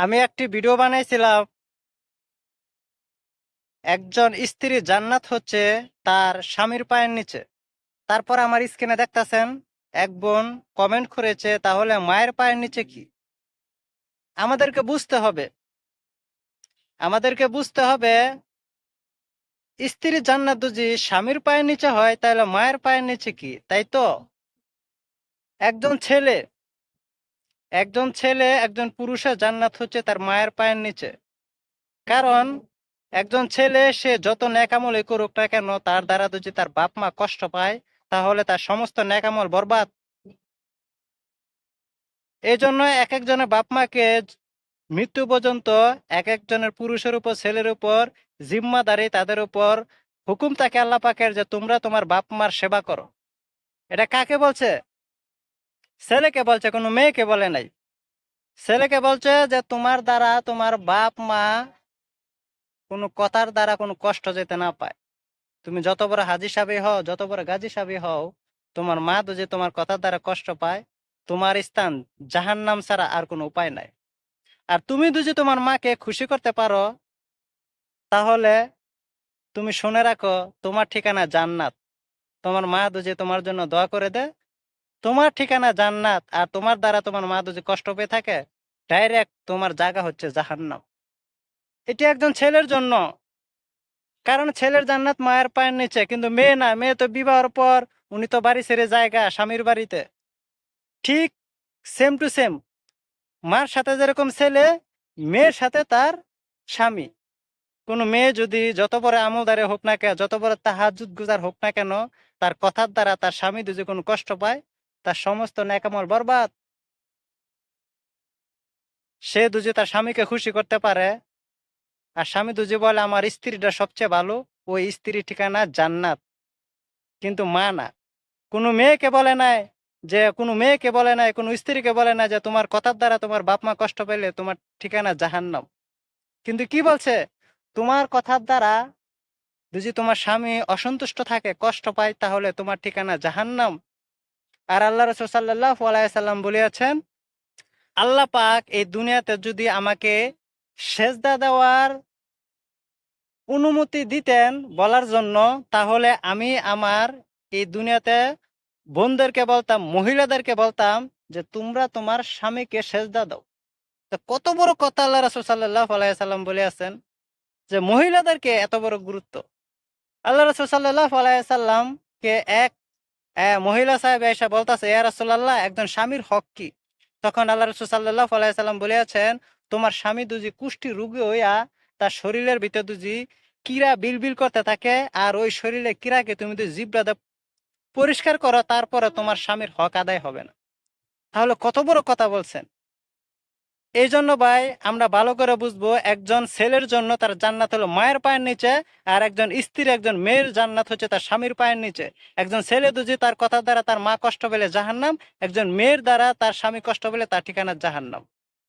আমি একটি ভিডিও বানাইছিলাম। একজন স্ত্রী জান্নাত হচ্ছে তার স্বামীর পায়ের নিচে। তারপর আমার স্ক্রিনে দেখতাছেন এক বোন কমেন্ট করেছে, তাহলে মায়ের পায়ের নিচে কি? আমাদেরকে বুঝতে হবে, আমাদেরকে বুঝতে হবে স্ত্রীর জান্নাত যদি স্বামীর পায়ের নিচে হয় তাহলে মায়ের পায়ের নিচে কি, তাই তো? একজন ছেলে একজন পুরুষের জান্নাত হচ্ছে তার মায়ের পায়ের নিচে। কারণ একজন ছেলে সে যত নেকামলই করুক না কেন, তার দ্বারা যদি তার বাপ মা কষ্ট পায় তাহলে তার সমস্ত নেকামল বরবাদ। এই জন্য এক একজনের বাপ মাকে মৃত্যু পর্যন্ত এক একজনের পুরুষের উপর ছেলের উপর জিম্মাদারি, তাদের উপর হুকুম থাকে আল্লাহ পাকের যে তোমরা তোমার বাপ মার সেবা করো। এটা কাকে বলছে? ছেলেকে বলছে, কোনো মেয়েকে বলে নাই। ছেলেকে বলছে যে তোমার দ্বারা তোমার বাপ মা কোনো কথার দ্বারা কোনো কষ্ট যেতে না পায়। তুমি যত বড় হাজি সাহেব হও, যত বড় গাজী সাহেব হও, তোমার মা যদি তোমার কথার দ্বারা কষ্ট পায়, তোমার স্থান জাহান্নাম ছাড়া আর কোনো উপায় নাই। আর তুমি যদি তোমার মাকে খুশি করতে পারো, তাহলে তুমি শুনে রাখো, তোমার ঠিকানা জান্নাত। তোমার মা যদি তোমার জন্য দোয়া করে দেয়, তোমার ঠিকানা জান্নাত। আর তোমার দ্বারা তোমার মা যদি কষ্ট পেয়ে থাকে, ডাইরেক্ট তোমার জায়গা হচ্ছে জাহান্নাম। এটি একজন ছেলের জন্য। কারণ ছেলের জান্নাত মায়ের পায়ের নিচে, কিন্তু মেয়ে না। মেয়ে তো বিবাহের পর উনি তো বাড়ি ছেড়ে জায়গা স্বামীর বাড়িতে। ঠিক সেম টু সেম মার সাথে যেরকম ছেলে, মেয়ের সাথে তার স্বামী। কোনো মেয়ে যদি যত বড় আমলদারে হোক না কেন, যত বড় তাহাজ্জুদ গুজার হোক না কেন, তার কথার দ্বারা তার স্বামী যদি কোনো কষ্ট পায়, তার সমস্ত নেকামল বরবাদ। সে যদি তার স্বামীকে খুশি করতে পারে, আর স্বামী যদি বলে আমার স্ত্রীটা সবচেয়ে ভালো, ওই স্ত্রীর ঠিকানা জান্নাত। কিন্তু মা না। কোনো মেয়েকে বলে নাই, কোনো স্ত্রীকে বলে না যে তোমার কথার দ্বারা তোমার বাপ মা কষ্ট পেলে তোমার ঠিকানা জাহান্নাম। কিন্তু কি বলছে? তোমার কথার দ্বারা যদি তোমার স্বামী অসন্তুষ্ট থাকে, কষ্ট পায়, তাহলে তোমার ঠিকানা জাহান্নাম। আর আল্লাহ রাসূল সাল্লাল্লাহু আলাইহি সাল্লাম বলেছেন, আল্লাহ পাক এই দুনিয়াতে যদি আমাকে সেজদা দেওয়ার অনুমতি দিতেন বলার জন্য, তাহলে আমি আমার এই দুনিয়াতে বোনদেরকে বলতাম, মহিলাদেরকে বলতাম যে তোমরা তোমার স্বামীকে সেজদা দাও। তো কত বড় কথা আল্লাহ রাসূল সাল্লাল্লাহু আলাইহি সাল্লাম বলে আছেন, যে মহিলাদেরকে এত বড় গুরুত্ব। আল্লাহ রাসূল সাল্লাল্লাহু আলাইহি সাল্লাম কে এক মহিলা সাহেব এসে বলতেছে, ইয়া রাসূলুল্লাহ, একজন স্বামীর হক কি? তখন আল্লাহ রাসূল সাল্লাল্লাহু আলাইহি সাল্লাম বলেছেন, তোমার স্বামী যদি কুষ্ঠি রোগী হইয়া তার শরীরের ভিতর যদি কিরা বিলবিল করতে থাকে, আর ওই শরীরে কিরাকে তুমি যদি জিব্রা দিয়ে পরিষ্কার করো, তারপরে তোমার স্বামীর হক আদায় হবে না। তাহলে কত বড় কথা বলছেন। এই জন্য ভাই, আমরা ভালো করে বুঝবো, একজন ছেলের জন্য তার জান্নাত হলো মায়ের পায়ের নিচে, আর একজন স্ত্রী, একজন মেয়ের জান্নাত হচ্ছে তার স্বামীর পায়ের নিচে। একজন ছেলে যদি তার কথা দ্বারা তার মা কষ্ট পেলে জাহান্নাম, একজন মেয়ের দ্বারা তার স্বামী কষ্ট পেলে তার ঠিকানা জাহান্নাম।